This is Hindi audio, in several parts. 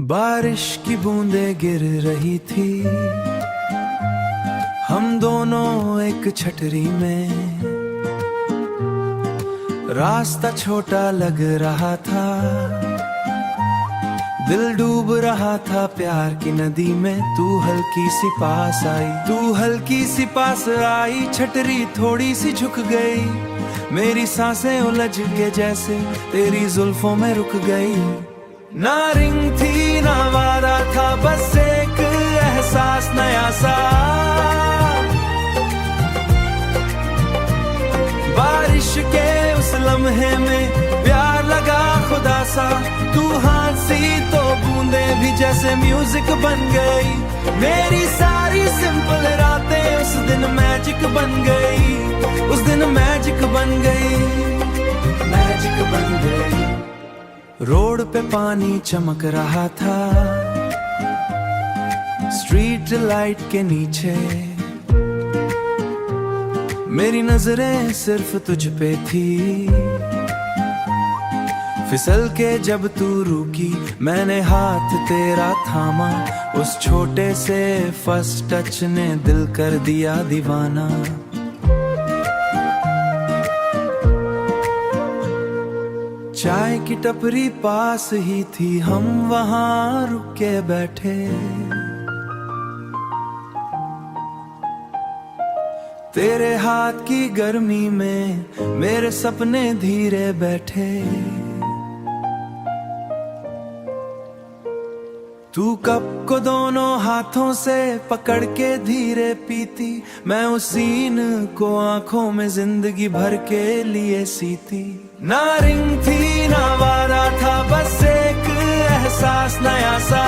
बारिश की बूंदें गिर रही थी, हम दोनों एक छतरी में। रास्ता छोटा लग रहा था, दिल डूब रहा था प्यार की नदी में। तू हल्की सी पास आई, तू हल्की सी पास आई, छतरी थोड़ी सी झुक गई। मेरी सांसें उलझ के जैसे तेरी जुल्फों में रुक गई। ना रिंग थी ना वादा था, बस एक एहसास नया सा। बारिश के उस लम्हे में प्यार लगा खुदा सा। तू हाथ सी तो बूंदे भी जैसे म्यूजिक बन गई। मेरी सारी सिंपल रातें उस दिन मैजिक बन गई, उस दिन मैजिक बन गई, मैजिक बन गई। रोड पे पानी चमक रहा था, स्ट्रीट लाइट के नीचे। मेरी नजरें सिर्फ तुझ पे थी। फिसल के जब तू रुकी, मैंने हाथ तेरा थामा। उस छोटे से फर्स्ट टच ने दिल कर दिया दीवाना। चाय की टपरी पास ही थी, हम वहां रुक के बैठे। तेरे हाथ की गर्मी में मेरे सपने धीरे बैठे। तू कप को दोनों हाथों से पकड़ के धीरे पीती, मैं उस सीन को आंखों में जिंदगी भर के लिए सीती। ना रिंग थी ना वादा था, बस एक एहसास नया सा।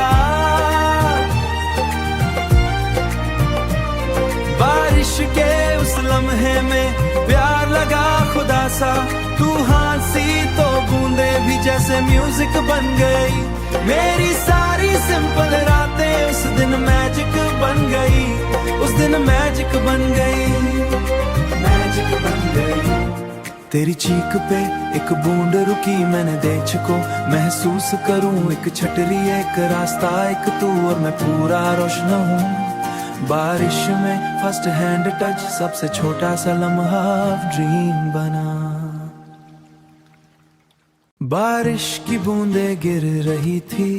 बारिश के उस लम्हे में प्यार लगा खुदा सा। तू हाथ सी तो बूंदे भी जैसे म्यूजिक बन गई। मेरी सारी सिंपल रातें उस दिन मैजिक बन गई, उस दिन मैजिक बन गई, मैजिक बन गई। तेरी चीख पे एक बूंद रुकी, मैंने देख को महसूस करूं। एक छतरी एक रास्ता एक तू और मैं पूरा रोशन हूँ। बारिश में फर्स्ट हैंड टच, सबसे छोटा सा लम्हा ड्रीम बना। बारिश की बूंदें गिर रही थी,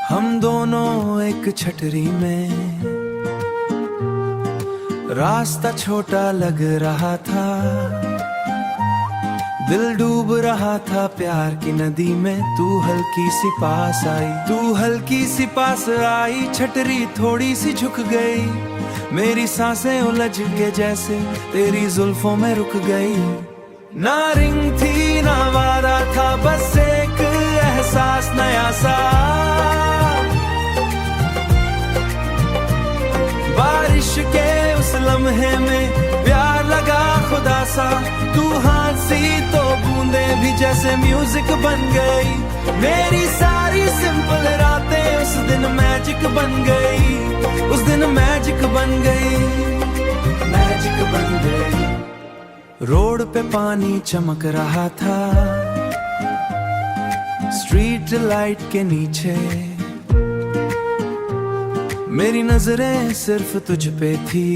हम दोनों एक छतरी में। रास्ता छोटा लग रहा था, दिल डूब रहा था प्यार की नदी में। तू हल्की सी पास आई, तू हल्की सी पास आई, छतरी थोड़ी सी झुक गई। मेरी सांसें उलझ के जैसे तेरी जुल्फों में रुक गई। ना रिंग थी ना वादा था, बस एक एहसास नया सा। बारिश के उस लम्हे में प्यार लगा खुदा सा। तू हाथ सी तो बूंदे भी जैसे म्यूजिक बन गई। मेरी सारी सिंपल रातें उस दिन मैजिक बन गई, उस दिन मैजिक बन गई, मैजिक बन गई। रोड पे पानी चमक रहा था, स्ट्रीट लाइट के नीचे। मेरी नजरें सिर्फ तुझ पे थी।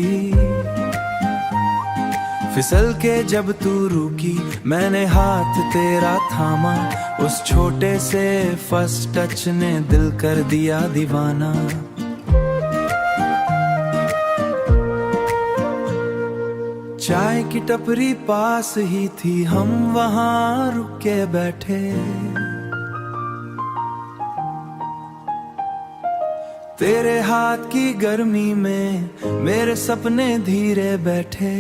फिसल के जब तू रुकी, मैंने हाथ तेरा थामा। उस छोटे से फर्स्ट टच ने दिल कर दिया दीवाना। चाय की टपरी पास ही थी, हम वहां रुक के बैठे। तेरे हाथ की गर्मी में मेरे सपने धीरे बैठे।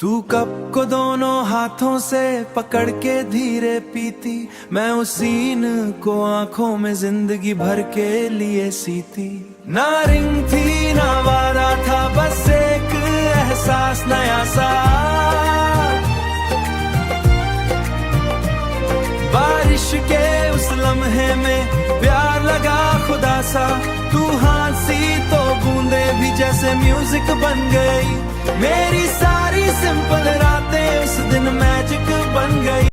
तू कप को दोनों हाथों से पकड़ के धीरे पीती, मैं उस सीन को आंखों में जिंदगी भर के लिए सीती। ना रिंग थी ना वादा था, बस एक एहसास नया सा। बारिश के उस लम्हे में प्यार लगा खुदा सा। तू हाथ सी तो बूंदे भी जैसे म्यूजिक बन गई। मेरी सारी सिंपल रातें उस दिन मैजिक बन गई।